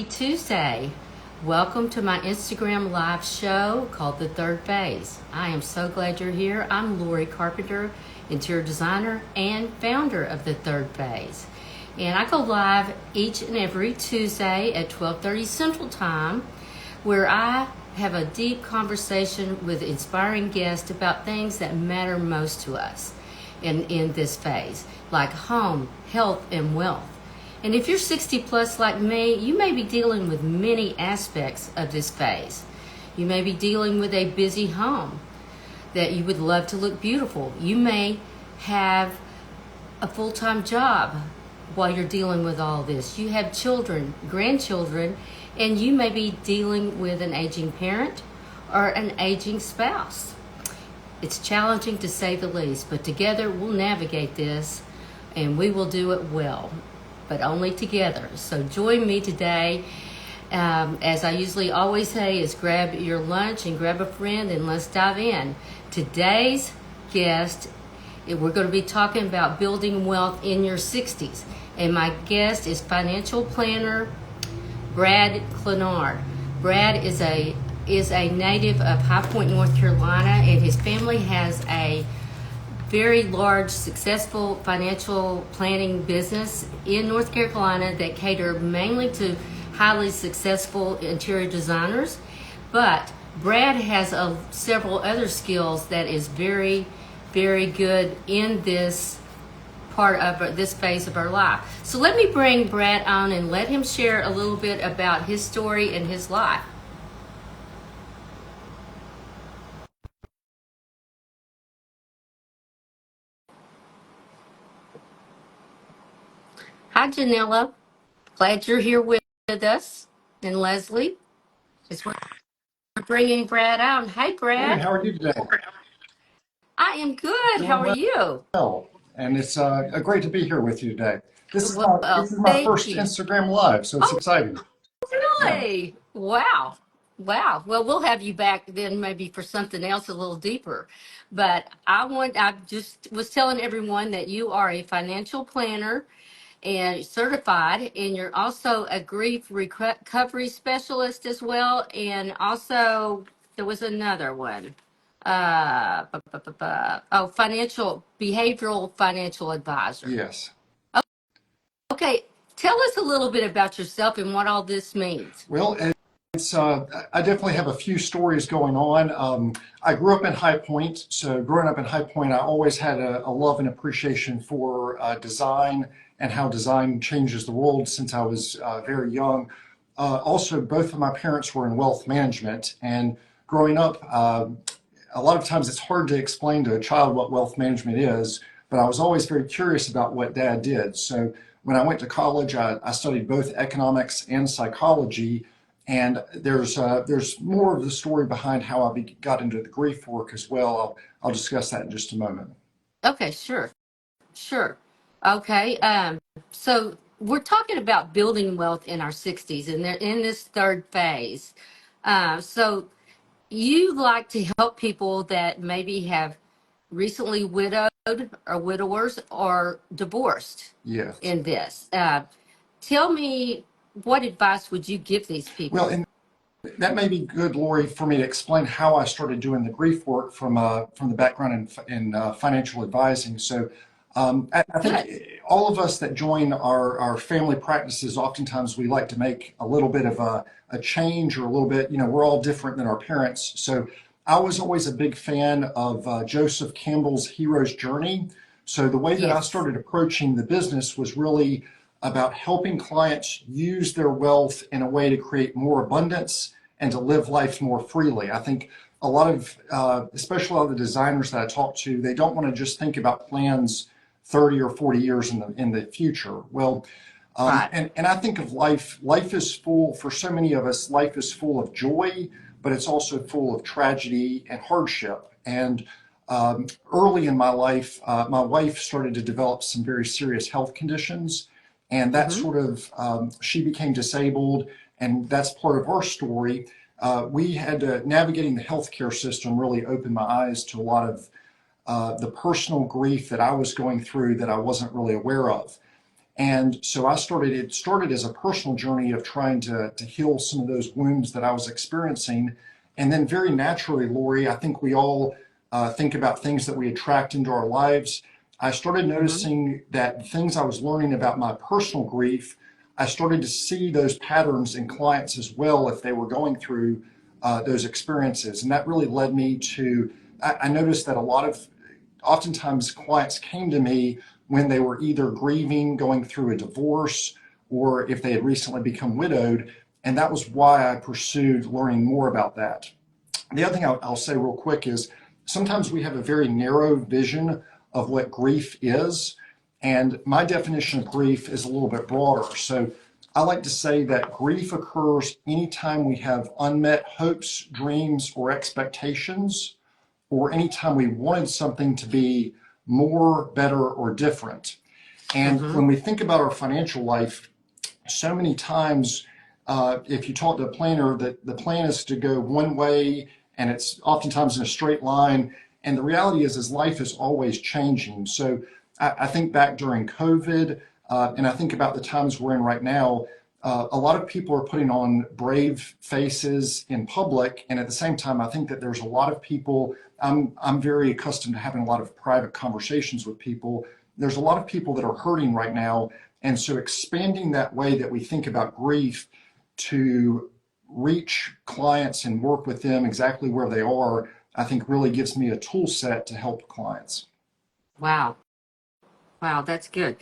Tuesday. Welcome to my Instagram live show called The Third Phase. I am so glad you're here. I'm Lori Carpenter, interior designer and founder of The Third Phase. And I go live each and every Tuesday at 12:30 Central Time, where I have a deep conversation with inspiring guests about things that matter most to us in this phase, like home, health, and wealth. And if you're 60 plus like me, you may be dealing with many aspects of this phase. You may be dealing with a busy home that you would love to look beautiful. You may have a full-time job while you're dealing with all this. You have children, grandchildren, and you may be dealing with an aging parent or an aging spouse. It's challenging to say the least, but together we'll navigate this and we will do it well, but only together. So join me today. As I usually always say, is grab your lunch and grab a friend and let's dive in. Today's guest, we're going to be talking about building wealth in your 60s. And my guest is financial planner Brad Clinard. Brad is a native of High Point, North Carolina, and his family has a very large, successful financial planning business in North Carolina that cater mainly to highly successful interior designers. But Brad has several other skills that is very, very good in this part of this phase of our life. So let me bring Brad on and let him share a little bit about his story and his life. Hi, Janella. Glad you're here with us. And Leslie, we're bringing Brad out. Hey, Lori, Brad. how are you today? I am good. How Doing are you? well, and it's great to be here with you today. Well, This is my thank first you. Instagram Live, so it's Oh, exciting. Yeah. really? Wow. Wow. Well, we'll have you back then maybe for something else a little deeper. But I just was telling everyone that you are a financial planner and certified, and you're also a grief recovery specialist as well. And also, there was another one. Behavioral financial advisor. Yes. Okay, tell us a little bit about yourself and what all this means. Well, it's I definitely have a few stories going on. I grew up in High Point, so growing up in High Point, I always had a love and appreciation for design and how design changes the world since I was very young. Also, both of my parents were in wealth management, and growing up, a lot of times it's hard to explain to a child what wealth management is, but I was always very curious about what Dad did. So when I went to college, I studied both economics and psychology, and there's more of the story behind how got into the grief work as well. I'll discuss that in just a moment. Okay, sure, sure. Okay, so we're talking about building wealth in our 60s, and they're in this third phase. So you like to help people that maybe have recently widowed or widowers or divorced Yes. in this. Tell me, what advice would you give these Well, people? and that may be good, Lori, for me to explain how I started doing the grief work from the background in financial advising. So I think Good. all of us that join our family practices, oftentimes we like to make a little bit of a change or a little bit, we're all different than our parents. So I was always a big fan of Joseph Campbell's Hero's Journey. So the way that I Yes. started approaching the business was really about helping clients use their wealth in a way to create more abundance and to live life more freely. I think a lot of, especially a lot of the designers that I talk to, they don't want to just think about plans 30 or 40 years in the future. Well, Right. and I think of life is full, for so many of us, life is full of joy, but it's also full of tragedy and hardship. And early in my life, my wife started to develop some very serious health conditions. And that Mm-hmm. sort of, she became disabled, and that's part of our story. We had to, navigating the healthcare system really opened my eyes to a lot of the personal grief that I was going through that I wasn't really aware of. And so it started as a personal journey of trying to heal some of those wounds that I was experiencing. And then very naturally, Lori, I think we all think about things that we attract into our lives. I started Mm-hmm. noticing that things I was learning about my personal grief, I started to see those patterns in clients as well if they were going through those experiences. And that really led me to, I noticed that oftentimes clients came to me when they were either grieving, going through a divorce, or if they had recently become widowed. And that was why I pursued learning more about that. The other thing I'll say real quick is sometimes we have a very narrow vision of what grief is. And my definition of grief is a little bit broader. So I like to say that grief occurs anytime we have unmet hopes, dreams, or expectations, or anytime we wanted something to be more, better, or different. And Mm-hmm. when we think about our financial life, so many times, if you talk to a planner, that the plan is to go one way, and it's oftentimes in a straight line. And the reality is life is always changing. So I think back during COVID, and I think about the times we're in right now. A lot of people are putting on brave faces in public, and at the same time, I think that there's a lot of people. I'm very accustomed to having a lot of private conversations with people. There's a lot of people that are hurting right now, and so expanding that way that we think about grief to reach clients and work with them exactly where they are, I think really gives me a tool set to help clients. Wow. Wow, that's good.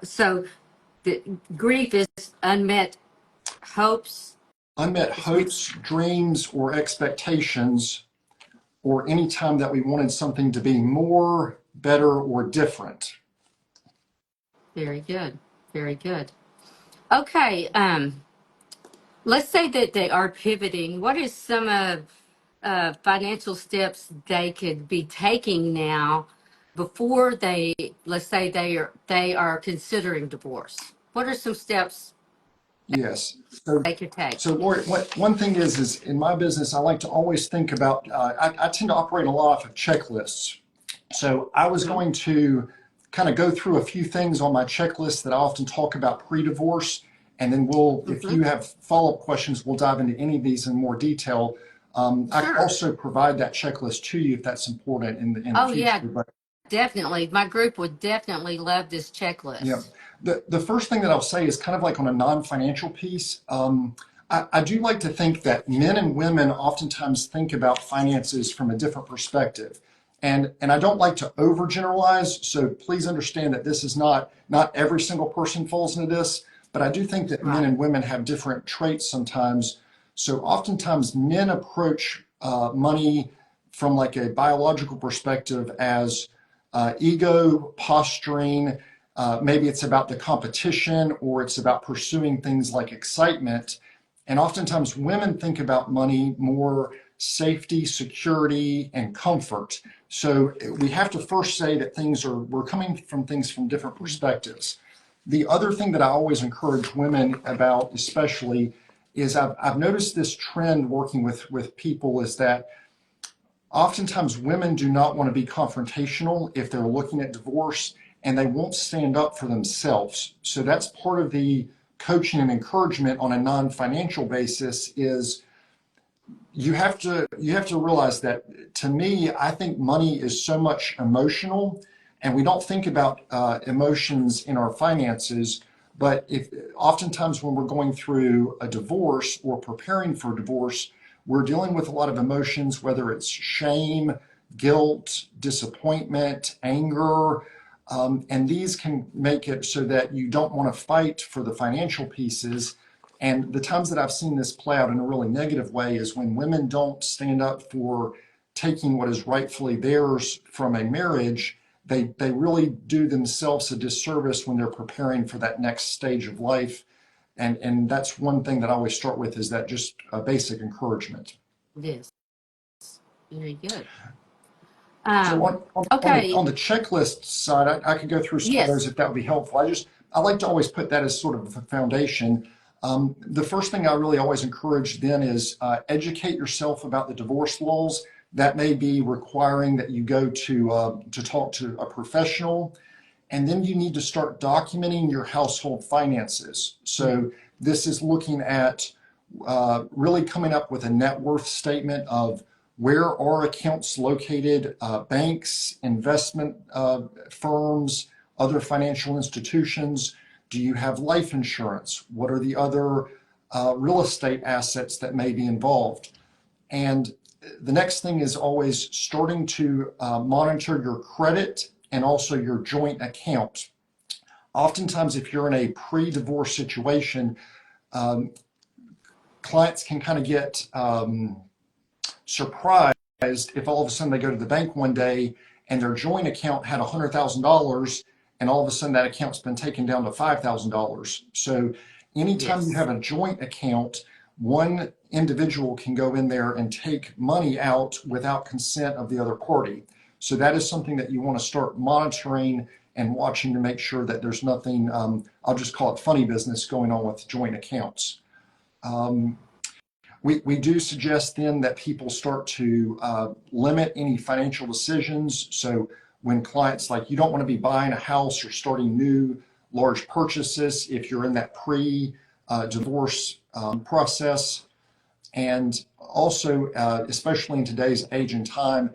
So the grief is unmet hopes. Unmet It's re- hopes, dreams, or expectations, or any time that we wanted something to be more, better, or different. Very good. Very good. Okay. Let's say that they are pivoting. What is some of financial steps they could be taking now before they, let's say they are considering divorce? What are some steps Yes. So, they could take? so Lori, one thing is in my business, I like to always think about, I tend to operate a lot off of checklists. So I was Hmm. going to kind of go through a few things on my checklist that I often talk about pre-divorce, and then if Hmm. you have follow-up questions, we'll dive into any of these in more detail. I can Sure. also provide that checklist to you if that's important in the Oh, future. yeah, But definitely. My group would definitely love this yeah, checklist. the first thing that I'll say is kind of like on a non-financial piece. I do like to think that men and women oftentimes think about finances from a different perspective. And I don't like to overgeneralize, so please understand that this is not every single person falls into this, but I do think that men Right. and women have different traits sometimes. So oftentimes men approach money from like a biological perspective as ego, posturing. Maybe it's about the competition or it's about pursuing things like excitement. And oftentimes women think about money more safety, security, and comfort. So we have to first say that we're coming from things from different perspectives. The other thing that I always encourage women about, especially, is I've noticed this trend working with people is that oftentimes women do not want to be confrontational if they're looking at divorce, and they won't stand up for themselves. So that's part of the coaching and encouragement on a non-financial basis is you have to realize that, to me, I think money is so much emotional, and we don't think about emotions in our finances. But if oftentimes when we're going through a divorce or preparing for a divorce, we're dealing with a lot of emotions, whether it's shame, guilt, disappointment, anger, and these can make it so that you don't want to fight for the financial pieces. And the times that I've seen this play out in a really negative way is when women don't stand up for taking what is rightfully theirs from a marriage. They really do themselves a disservice when they're preparing for that next stage of life. And that's one thing that I always start with is that just a basic encouragement. This. Very good. So Um, okay. on the checklist side, I could go through some of those Yes. if that would be helpful. I like to always put that as sort of the foundation. The first thing I really always encourage then is educate yourself about the divorce laws. That may be requiring that you go to talk to a professional. And then you need to start documenting your household finances. So this is looking at really coming up with a net worth statement of where are accounts located, banks, investment firms, other financial institutions. Do you have life insurance? What are the other real estate assets that may be involved? And the next thing is always starting to monitor your credit and also your joint account. Oftentimes, if you're in a pre-divorce situation, clients can kind of get surprised if all of a sudden they go to the bank one day and their joint account had $100,000 and all of a sudden that account's been taken down to $5,000. So anytime you Yes. have a joint account, one individual can go in there and take money out without consent of the other party. So that is something that you want to start monitoring and watching to make sure that there's nothing, I'll just call it funny business going on with joint accounts. We do suggest then that people start to limit any financial decisions. So when clients, like, you don't want to be buying a house or starting new large purchases if you're in that pre-divorce process. And also, especially in today's age and time,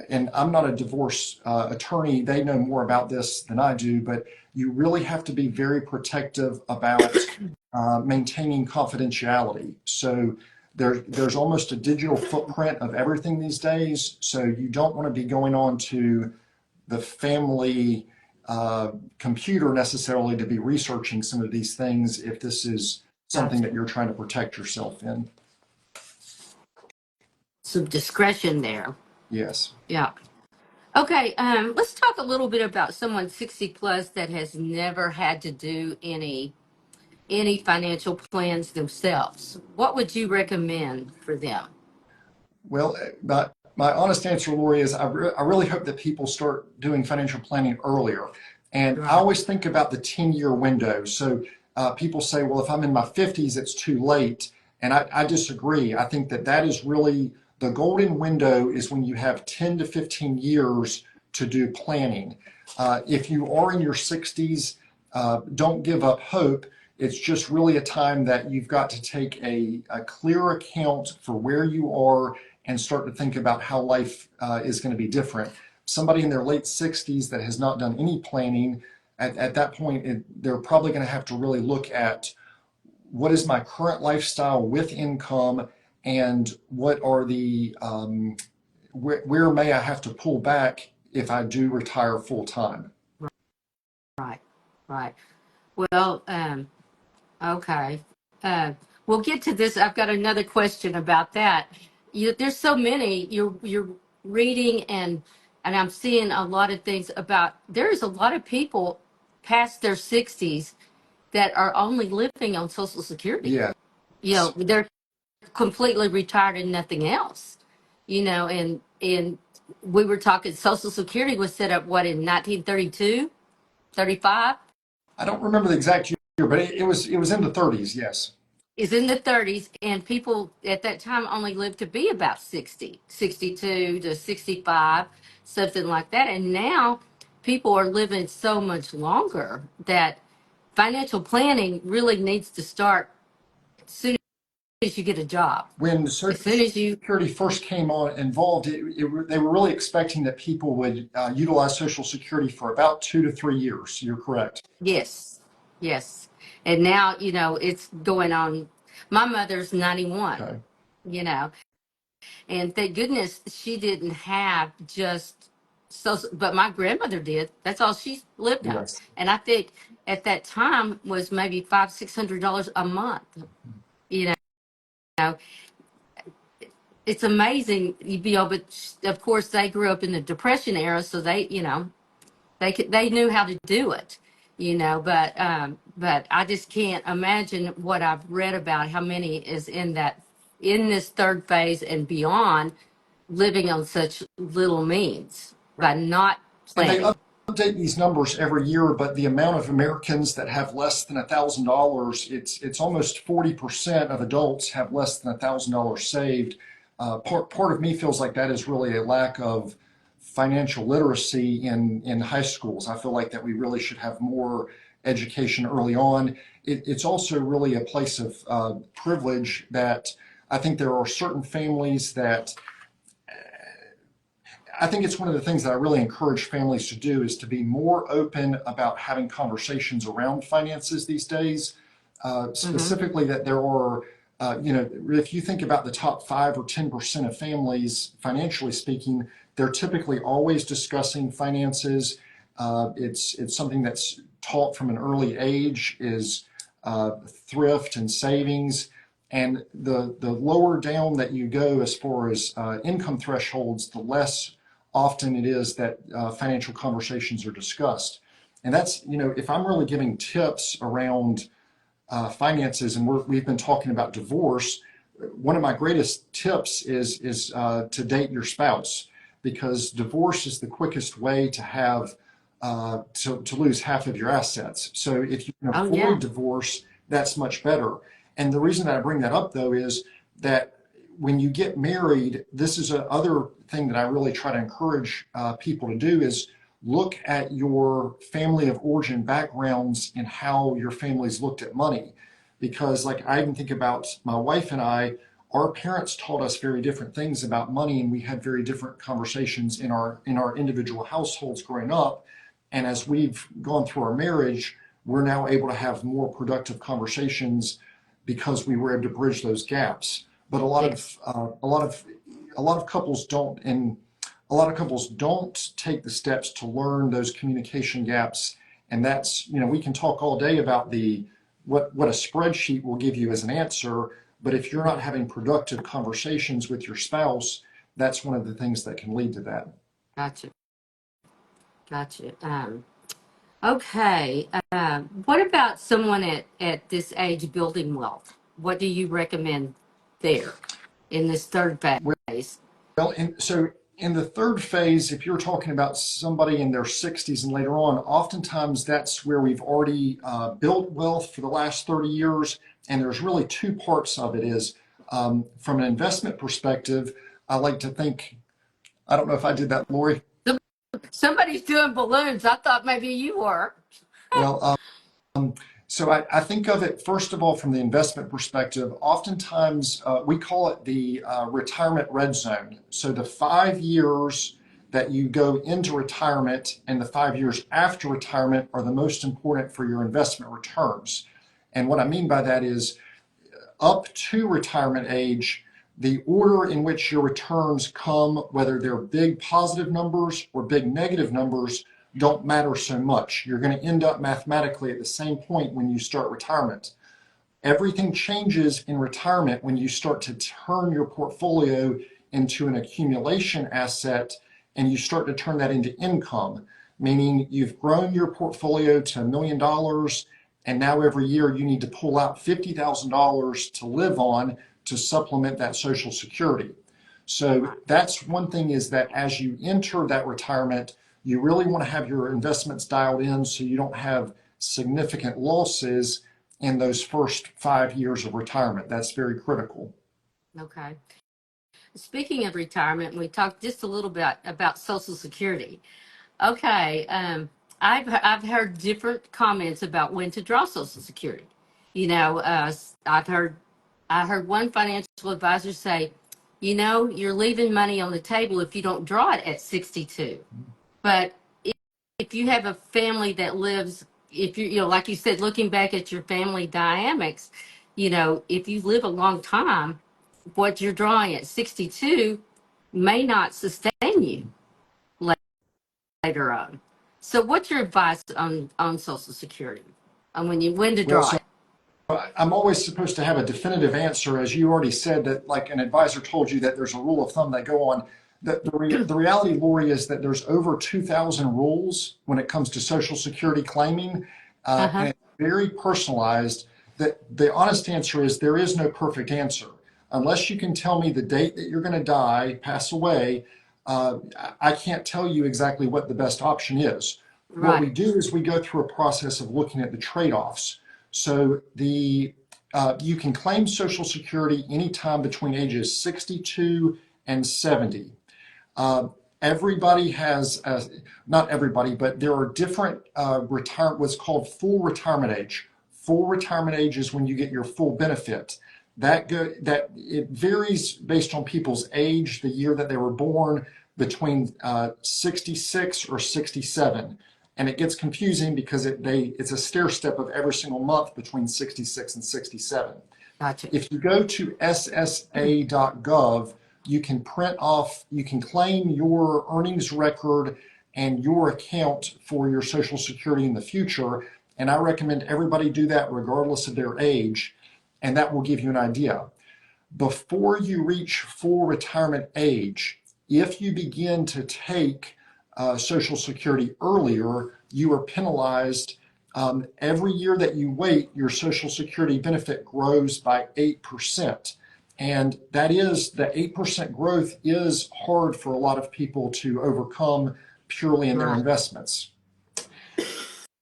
and I'm not a divorce attorney, they know more about this than I do, but you really have to be very protective about maintaining confidentiality. So there's almost a digital footprint of everything these days. So you don't want to be going on to the family computer necessarily to be researching some of these things if this is something Gotcha. that you're trying to protect yourself in. Some discretion there. Yes. Yeah. Okay, let's talk a little bit about someone 60 plus that has never had to do any financial plans themselves. What would you recommend for them? Well, my honest answer, Lori, is I really hope that people start doing financial planning earlier. And I Right. always think about the 10-year window. So people say, well, if I'm in my 50s, it's too late. And I disagree. I think that that is really the golden window is when you have 10 to 15 years to do planning. If you are in your 60s, don't give up hope. It's just really a time that you've got to take a clear account for where you are and start to think about how life is going to be different. Somebody in their late 60s that has not done any planning, at that point, they're probably going to have to really look at what is my current lifestyle with income and what are the, where may I have to pull back if I do retire full time. Right. Right. Well, okay. Uh, we'll get to this. I've got another question about that. There's so many. You're reading and I'm seeing a lot of things about. There's a lot of people past their 60s that are only living on Social Security. Yes. They're completely retired and nothing else. And we were talking. Social Security was set up what in 1932, 35. I don't remember the exact year, but it was in the 30s. Yes. Is in the 30s, and people at that time only lived to be about 60, 62 to 65, something like that. And now people are living so much longer that financial planning really needs to start as soon as you get a job. When As Social soon as you, Security first came on involved, they were really expecting that people would utilize Social Security for about 2 to 3 years. You're correct. yes, yes. And now, it's going on. My mother's 91, Okay. you know, and thank goodness she didn't have just so, but my grandmother did. That's all she lived on. Yes. And I think at that time was maybe $500-600 a month. You know, it's amazing. But of course they grew up in the Depression era, so they knew how to do it. But I just can't imagine what I've read about how many is in this third phase and beyond living on such little means by not And they planning. update these numbers every year, but the amount of Americans that have less than $1,000, it's almost 40% of adults have less than $1,000 saved. Part of me feels like that is really a lack of financial literacy in high schools. I feel like that we really should have more education early on. It's also really a place of privilege that I think there are certain families that I think it's one of the things that I really encourage families to do is to be more open about having conversations around finances these days. Mm-hmm. Specifically, that there are, if you think about the top 5 or 10% of families, financially speaking, they're typically always discussing finances. It's something that's taught from an early age is thrift and savings. And the lower down that you go as far as income thresholds, the less often it is that financial conversations are discussed. And that's, if I'm really giving tips around finances, and we've been talking about divorce, one of my greatest tips is to date your spouse, because divorce is the quickest way to have to lose half of your assets. So if you can Oh, yeah. avoid divorce, that's much better. And the reason that I bring that up, though, is that when you get married, this is another thing that I really try to encourage people to do is look at your family of origin backgrounds and how your families looked at money. Because like I even think about my wife and I, our parents taught us very different things about money, and we had very different conversations in our individual households growing up. And as we've gone through our marriage, we're now able to have more productive conversations because we were able to bridge those gaps. But Ex- a lot of couples don't, and a lot of couples don't take the steps to learn those communication gaps. And that's, we can talk all day about what a spreadsheet will give you as an answer, but if you're not having productive conversations with your spouse, that's one of the things that can lead to that. Gotcha. Gotcha. Okay. What about someone at this age building wealth? What do you recommend there in this third phase? Well, and so in the third phase, if you're talking about somebody in their 60s and later on, oftentimes that's where we've already built wealth for the last 30 years. And there's really two parts of it is from an investment perspective, I like to think, I don't know if I did that, Lori. Somebody's doing balloons. I thought maybe you were. Well, so I think of it, first of all, from the investment perspective. Oftentimes, we call it the retirement red zone. So the 5 years that you go into retirement and the 5 years after retirement are the most important for your investment returns. And what I mean by that is up to retirement age, the order in which your returns come, whether they're big positive numbers or big negative numbers, don't matter so much. You're going to end up mathematically at the same point when you start retirement. Everything changes in retirement when you start to turn your portfolio into an accumulation asset and you start to turn that into income, meaning you've grown your portfolio to $1 million, and now every year you need to pull out $50,000 to live on to supplement that Social Security. So that's one thing, is that as you enter that retirement, you really want to have your investments dialed in so you don't have significant losses in those first 5 years of retirement. That's very critical. Okay. Speaking of retirement, we talked just a little bit about Social Security. Okay. I've heard different comments about when to draw Social Security. I've heard I heard one financial advisor say, you're leaving money on the table if you don't draw it at 62. But if you have a family that lives, if like you said, looking back at your family dynamics, if you live a long time, what you're drawing at 62 may not sustain you later on. So, what's your advice on Social Security, on when to Well, draw so it? I'm always supposed to have a definitive answer, as you already said, that like an advisor told you that there's a rule of thumb that go on. The reality, Lori, is that there's over 2,000 rules when it comes to Social Security claiming, Uh and huh. it's very personalized. That the honest answer is there is no perfect answer. Unless you can tell me the date that you're going to die, pass away, I can't tell you exactly what the best option is. What Right. we do is we go through a process of looking at the trade-offs. So you can claim Social Security anytime between ages 62 and 70. Uh, everybody has, not everybody, but there are different what's called full retirement age. Full retirement age is when you get your full benefit. That it varies based on people's age, the year that they were born, between 66 or 67. And it gets confusing because it's a stair step of every single month between 66 and 67. Gotcha. If you go to ssa.gov, you can claim your earnings record and your account for your Social Security in the future. And I recommend everybody do that regardless of their age, and that will give you an idea. Before you reach full retirement age, if you begin to take Social Security earlier, you are penalized. Every year that you wait, your Social Security benefit grows by 8%. And that is, the 8% growth is hard for a lot of people to overcome purely in their investments.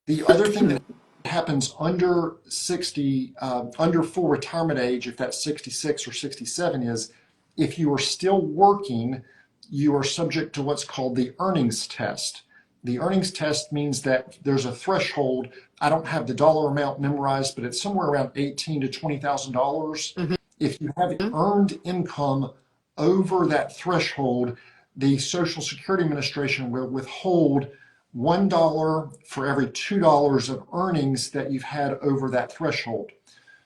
The other thing that happens under 60, under full retirement age, if that's 66 or 67, is if you are still working, you are subject to what's called the earnings test. The earnings test means that there's a threshold. I don't have the dollar amount memorized, but it's somewhere around $18,000 to $20,000. Mm-hmm. If you have earned income over that threshold, the Social Security Administration will withhold $1 for every $2 of earnings that you've had over that threshold.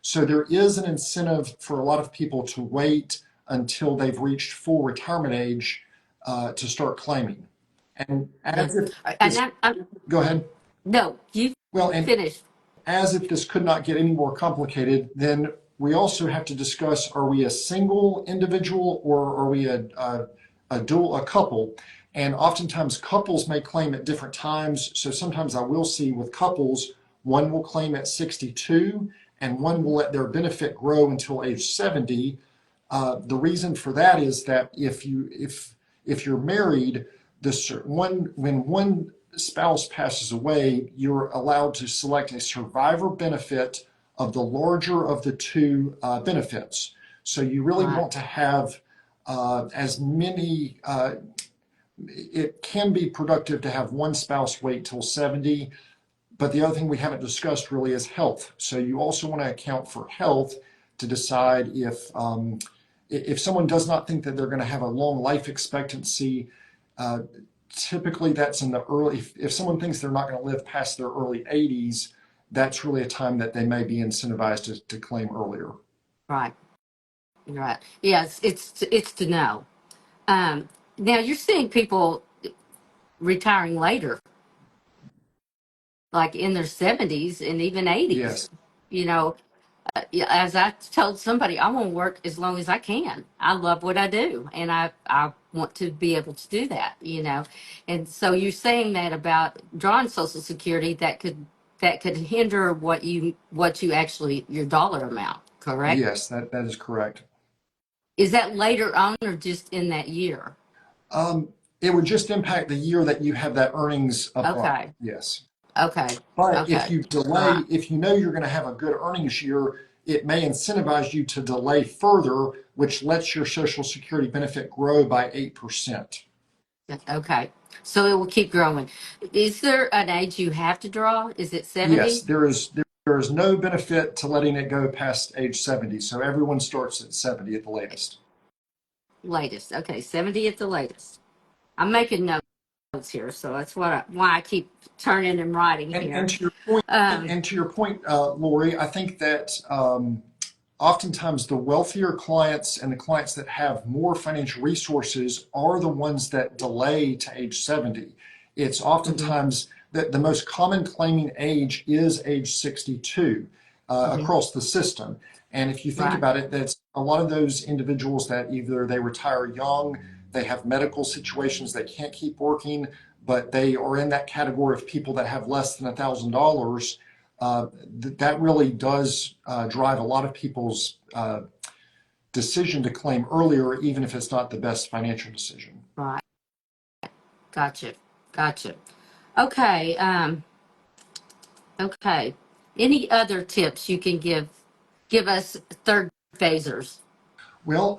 So there is an incentive for a lot of people to wait until they've reached full retirement age to start claiming. And as if this, go ahead. No, you finished. As if this could not get any more complicated, then we also have to discuss: are we a single individual or are we a couple? And oftentimes couples may claim at different times. So sometimes I will see with couples, one will claim at 62 and one will let their benefit grow until age 70. The reason for that is that if you're married, when one spouse passes away, you're allowed to select a survivor benefit of the larger of the two benefits. So you really want to have as many. It can be productive to have one spouse wait till 70, but the other thing we haven't discussed really is health. So you also want to account for health to decide if someone does not think that they're going to have a long life expectancy. Typically that's in the early, if someone thinks they're not going to live past their early 80s, that's really a time that they may be incentivized to claim earlier. Right. Yes, it's to know. Now you're seeing people retiring later, like in their 70s and even 80s. Yes. You know, as I told somebody, I want to work as long as I can. I love what I do, and I want to be able to do that. And so you're saying that about drawing Social Security that could hinder what you actually, your dollar amount, correct? Yes, that is correct. Is that later on or just in that year? It would just impact the year that you have that earnings upfront. Okay. Yes. Okay. But if you delay, if you know you're going to have a good earnings year, it may incentivize you to delay further, which lets your Social Security benefit grow by 8%. Okay. So it will keep growing. Is there an age you have to draw? Is it 70? Yes, there is no benefit to letting it go past age 70. So everyone starts at 70 at the latest. Latest. Okay, 70 at the latest. I'm making notes here, so that's why I keep turning and writing here. And to your point, Lori, I think that oftentimes the wealthier clients and the clients that have more financial resources are the ones that delay to age 70. It's oftentimes that the most common claiming age is age 62 across the system. And if you think about it, that's a lot of those individuals that either they retire young, they have medical situations, they can't keep working, but they are in that category of people that have less than $1,000. That really does drive a lot of people's decision to claim earlier, even if it's not the best financial decision. Right. Gotcha. Okay. Okay. Any other tips you can give us third phasers? Well,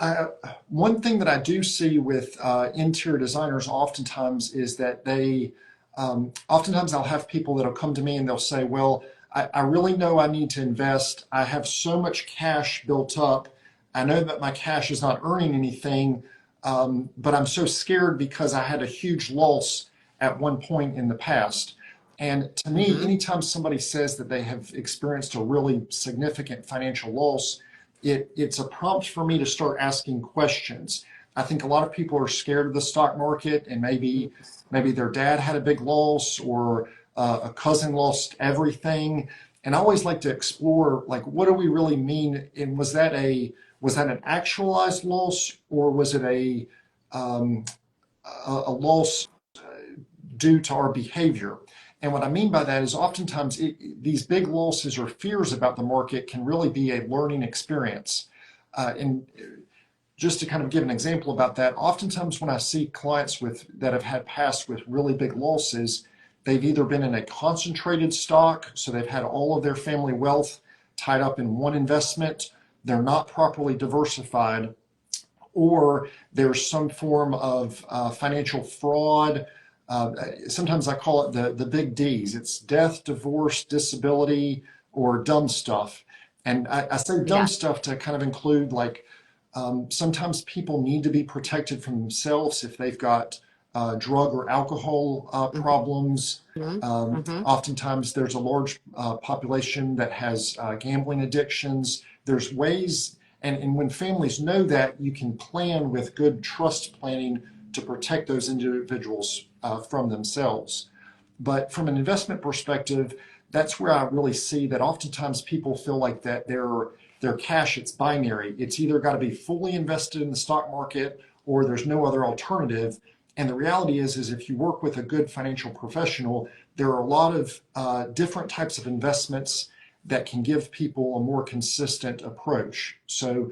one thing that I do see with interior designers oftentimes is that oftentimes I'll have people that'll come to me and they'll say, well, I really know I need to invest. I have so much cash built up. I know that my cash is not earning anything, but I'm so scared because I had a huge loss at one point in the past. And to me, Mm-hmm. anytime somebody says that they have experienced a really significant financial loss, it's a prompt for me to start asking questions. I think a lot of people are scared of the stock market, and Yes. maybe their dad had a big loss, or a cousin lost everything. And I always like to explore, like, what do we really mean? And was that an actualized loss, or was it um, a loss due to our behavior? And what I mean by that is oftentimes these big losses or fears about the market can really be a learning experience. And just to kind of give an example about that, oftentimes when I see clients that have had past with really big losses, they've either been in a concentrated stock, so they've had all of their family wealth tied up in one investment, they're not properly diversified, or there's some form of financial fraud. Sometimes I call it the big D's. It's death, divorce, disability, or dumb stuff. And I say dumb Yeah. stuff to kind of include, like, sometimes people need to be protected from themselves if they've got drug or alcohol problems. Mm-hmm. Mm-hmm. Oftentimes, there's a large population that has gambling addictions. There's ways, and when families know that, you can plan with good trust planning to protect those individuals from themselves. But from an investment perspective, that's where I really see that oftentimes people feel like that their cash, it's binary. It's either got to be fully invested in the stock market or there's no other alternative. And the reality is if you work with a good financial professional, there are a lot of different types of investments that can give people a more consistent approach. So,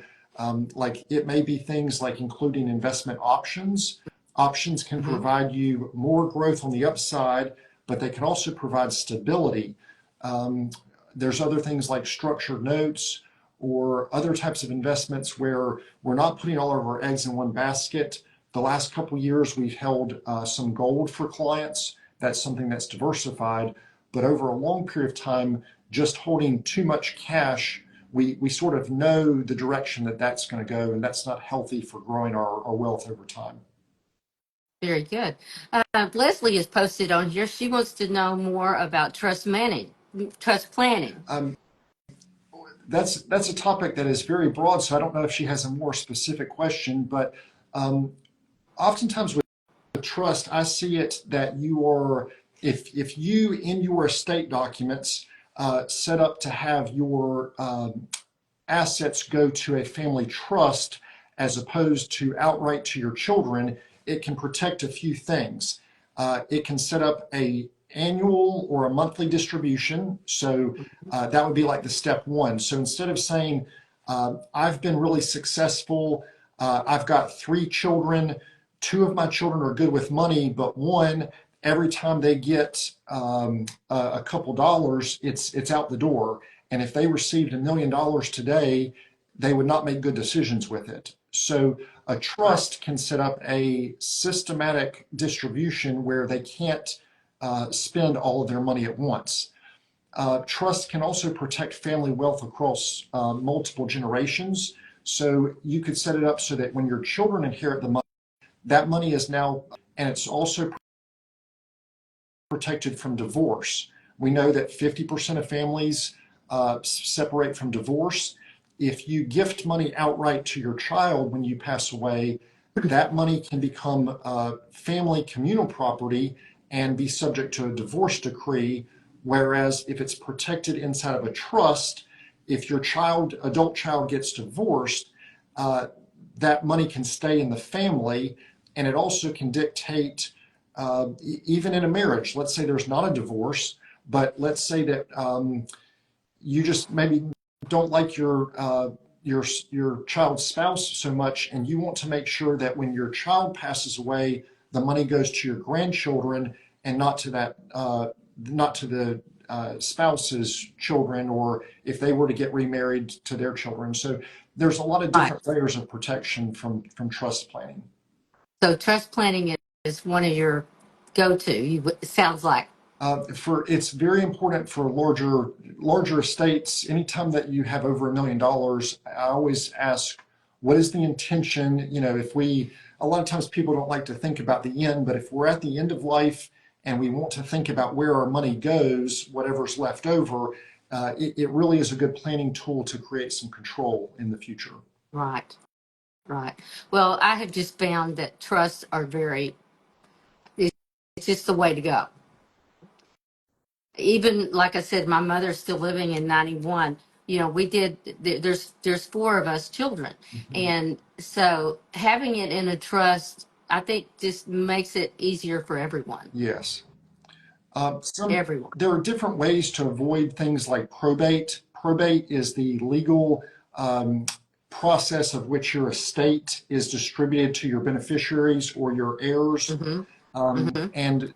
like, it may be things like including investment options. Options can Mm-hmm. provide you more growth on the upside, but they can also provide stability. Um, there's other things like structured notes or other types of investments where we're not putting all of our eggs in one basket. The last couple of years, we've held some gold for clients. That's something that's diversified. But over a long period of time, just holding too much cash, we sort of know the direction that that's going to go, and that's not healthy for growing our wealth over time. Very good. Leslie is posted on here. She wants to know more about trust planning. Um, that's a topic that is very broad, so I don't know if she has a more specific question, but um, oftentimes with trust, I see it that you are, if you in your estate documents set up to have your assets go to a family trust as opposed to outright to your children, it can protect a few things. It can set up a annual or a monthly distribution. So that would be like the step one. So instead of saying, I've been really successful, I've got three children, two of my children are good with money, but one, every time they get a couple dollars, it's out the door. And if they received $1 million today, they would not make good decisions with it. So a Right. trust can set up a systematic distribution where they can't spend all of their money at once. Trust can also protect family wealth across multiple generations. So you could set it up so that when your children inherit the money, that money is now, and it's also protected from divorce. We know that 50% of families separate from divorce. If you gift money outright to your child when you pass away, that money can become family communal property and be subject to a divorce decree. Whereas if it's protected inside of a trust, if your adult child gets divorced, uh, that money can stay in the family, and it also can dictate, even in a marriage. Let's say there's not a divorce, but let's say that you just maybe don't like your child's spouse so much, and you want to make sure that when your child passes away, the money goes to your grandchildren and not to the spouse's children, or if they were to get remarried, to their children. So there's a lot of Right. different layers of protection from trust planning. So trust planning is one of your go-to. It sounds like. It's very important for larger estates. Anytime that you have over $1 million, I always ask, what is the intention? If a lot of times people don't like to think about the end, but if we're at the end of life and we want to think about where our money goes, whatever's left over, it really is a good planning tool to create some control in the future. Right. Right. Well, I have just found that trusts are it's just the way to go. Even like I said, my mother's still living in 91. We did, there's four of us children. Mhm. And so having it in a trust, I think just makes it easier for everyone. Yes. Everyone. There are different ways to avoid things like probate. Probate is the legal um, process of which your estate is distributed to your beneficiaries or your heirs. Mm-hmm. Mm-hmm. And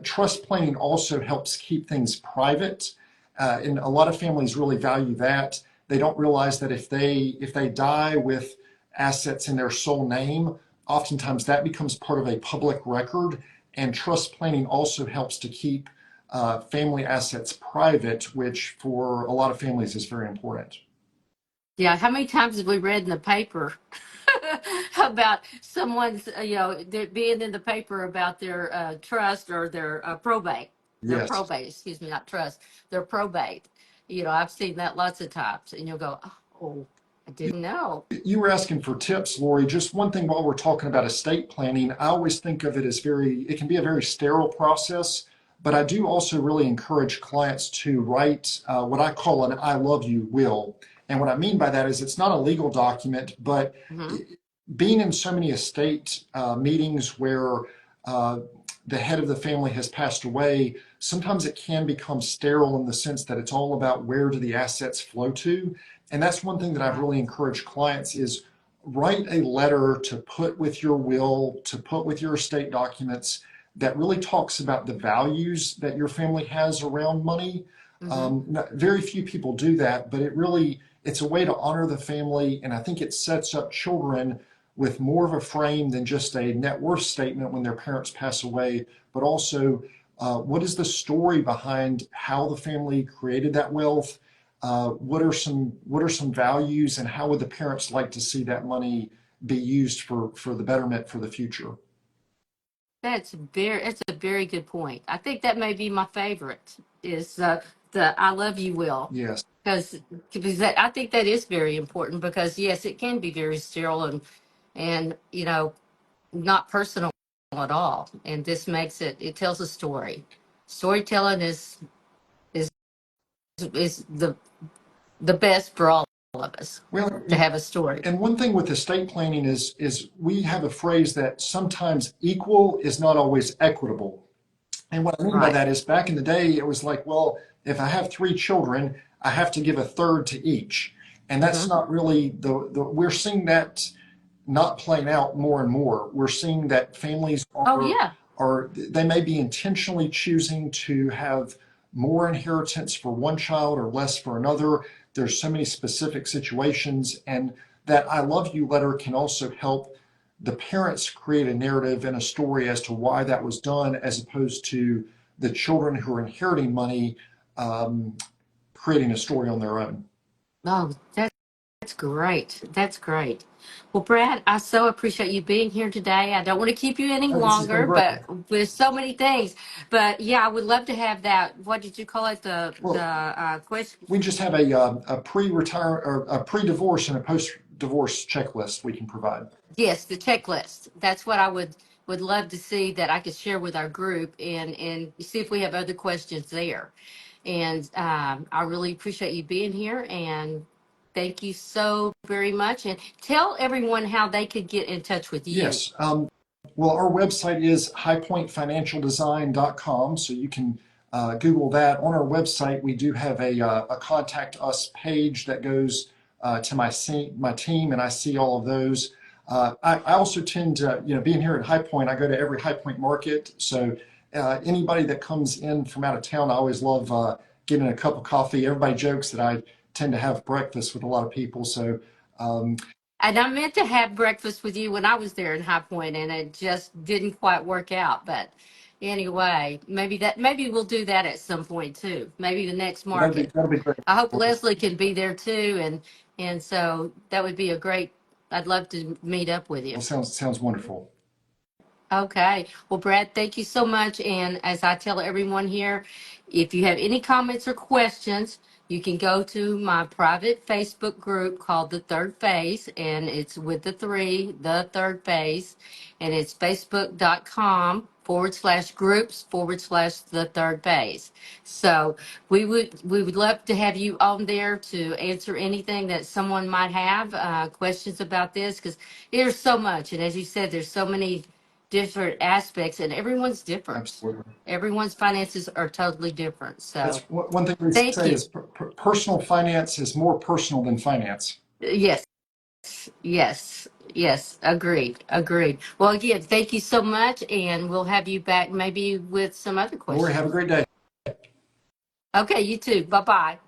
trust planning also helps keep things private. And a lot of families really value that. They don't realize that if they die with assets in their sole name, oftentimes that becomes part of a public record. And trust planning also helps to keep family assets private, which for a lot of families is very important. Yeah. How many times have we read in the paper about someone's, being in the paper about their trust or their Yes. probate, excuse me, not trust, their probate. I've seen that lots of times, and you'll go, oh, I didn't know. You were asking for tips, Lori. Just one thing while we're talking about estate planning, I always think of it as it can be a very sterile process, but I do also really encourage clients to write what I call an I love you will. And what I mean by that is it's not a legal document, but Hmm. being in so many estate meetings where uh, the head of the family has passed away, sometimes it can become sterile in the sense that it's all about where do the assets flow to. And that's one thing that I've Right. really encouraged clients is write a letter to put with your will, to put with your estate documents that really talks about the values that your family has around money. Hmm. Very few people do that, but it's a way to honor the family. And I think it sets up children with more of a frame than just a net worth statement when their parents pass away, but also what is the story behind how the family created that wealth? What are some values, and how would the parents like to see that money be used for the betterment for the future? That's a very good point. I think that may be my favorite is the I love you will. Yes. Because I think that is very important because yes, it can be very sterile and not personal at all. And this makes it tells a story. Storytelling is is the best for all of us Well, to have a story. and one thing with estate planning is we have a phrase that sometimes equal is not always equitable. And what I mean by Right. that is back in the day, it was like, well, if I have three children, I have to give a third to each. And that's Hmm. not really we're seeing that not playing out more and more. We're seeing that families Oh yeah. they may be intentionally choosing to have more inheritance for one child or less for another. There's so many specific situations, and that I love you letter can also help the parents create a narrative and a story as to why that was done, as opposed to the children who are inheriting money um, creating a story on their own. Oh, that's great. That's great. Well, Brad, I so appreciate you being here today. I don't want to keep you any Oh, this has been longer, great. but there's so many things. But yeah, I would love to have that. What did you call it? The Well, question. we just have a pre-retire or a pre-divorce and a post-divorce checklist we can provide. Yes, the checklist. That's what I would love to see that I could share with our group and see if we have other questions there. And I really appreciate you being here and thank you so very much. And tell everyone how they could get in touch with you. Yes. Well, our website is highpointfinancialdesign.com, so you can Google that. On our website, we do have a contact us page that goes to my team, and I see all of those. I also tend to, being here at High Point, I go to every High Point market. So anybody that comes in from out of town, I always love getting a cup of coffee. Everybody jokes that I tend to have breakfast with a lot of people. So And I meant to have breakfast with you when I was there in High Point, and it just didn't quite work out. But anyway, maybe we'll do that at some point too. Maybe the next Well, market. that'll be great. I hope Leslie can be there too, and so that would be a great. I'd love to meet up with you. Well, sounds wonderful. Okay. Well, Brad, thank you so much. And as I tell everyone here, if you have any comments or questions, you can go to my private Facebook group called The Third Phase, and it's with the third phase, and it's facebook.com/groups/ the third phase. So we would love to have you on there to answer anything that someone might have questions about this, because there's so much. And as you said, there's so many different aspects, and everyone's different. Absolutely. Everyone's finances are totally different. That's So one thing we thank say you. is personal finance is more personal than finance. Yes, yes, yes. Agreed. Well, again, thank you so much, and we'll have you back maybe with some other Lori, have a questions. great day. Okay, you too. Bye bye.